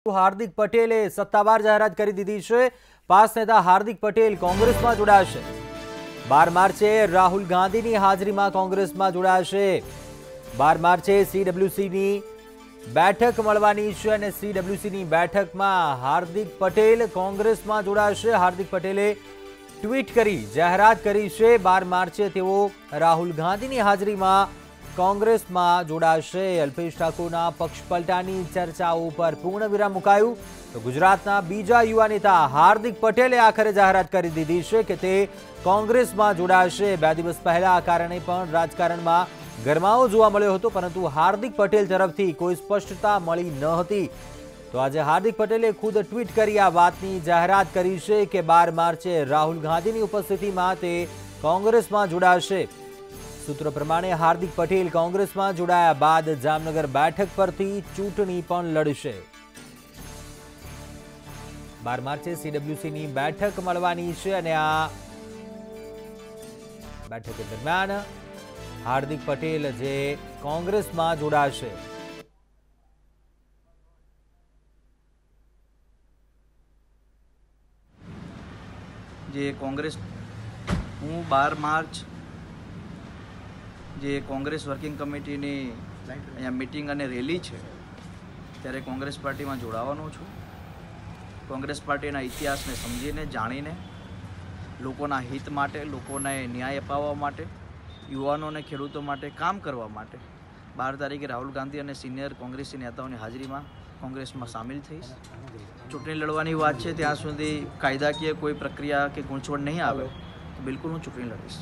हार्दिक पटेले सत्तावार जाहेरात કરી દીધી છે। પાસ નેતા હાર્દિક પટેલ કોંગ્રેસમાં જોડાશે। 12 માર્ચે રાહુલ ગાંધીની હાજરીમાં કોંગ્રેસમાં જોડાશે। 12 માર્ચે સીડબ્લ્યુસીની બેઠક મળવાની છે અને સીડબ્લ્યુસીની બેઠકમાં હાર્દિક પટેલ કોંગ્રેસમાં જોડાશે। હાર્દિક પટેલે ટ્વીટ કરી જાહેરાત કરી છે। 12 માર્ચે તેઓ રાહુલ ગાંધીની હાજરીમાં કોંગ્રેસમાં જોડાશે। અલ્પેશ ઠાકોરના પક્ષપલટાની ચર્ચાઓ પર પૂર્ણવિરામ મુકાયું તો ગુજરાતના બીજા યુવા નેતા હાર્દિક પટેલે આખરે જાહેરાત કરી દીધી છે કે તે કોંગ્રેસમાં જોડાશે। 2 દિવસ પહેલા આ કારણે પણ રાજકારણમાં ગરમાવો જોવા મળ્યો હતો, પરંતુ હાર્દિક પટેલ તરફથી કોઈ સ્પષ્ટતા મળી ન હતી। તો આજે હાર્દિક પટેલે ખુદ ટ્વીટ કરી આ વાતની જાહેરાત કરી છે કે 12 માર્ચે રાહુલ ગાંધીની ઉપસ્થિતિમાં તે કોંગ્રેસમાં જોડાશે। सूत्र प्रमाणे हार्दिक पटेल कांग्रेस में जोड़ाया बाद जामनगर बैठक परथी चूंटणी पण लड़शे। 12 मार्चे सीडब्ल्यूसी नी बैठक मळवानी छे अने आ बैठक दरमियान हार्दिक पटेल जे कांग्रेस में जोड़ाशे। जे कांग्रेस हूँ 12 मार्च જે કોંગ્રેસ વર્કિંગ કમિટીની અહીંયા મિટિંગ અને રેલી છે ત્યારે કોંગ્રેસ પાર્ટીમાં જોડાવાનો છું। કોંગ્રેસ પાર્ટીના ઇતિહાસને સમજીને જાણીને લોકોના હિત માટે, લોકોને ન્યાય અપાવવા માટે, યુવાનોને ખેડૂતો માટે કામ કરવા માટે 12 તારીખે રાહુલ ગાંધી અને સિનિયર કોંગ્રેસી નેતાઓની હાજરીમાં કોંગ્રેસમાં સામેલ થઈશ। ચૂંટણી લડવાની વાત છે, ત્યાં સુધી કાયદાકીય કોઈ પ્રક્રિયા કે ગૂંચવણ નહીં આવે તો બિલકુલ હું ચૂંટણી લડીશ।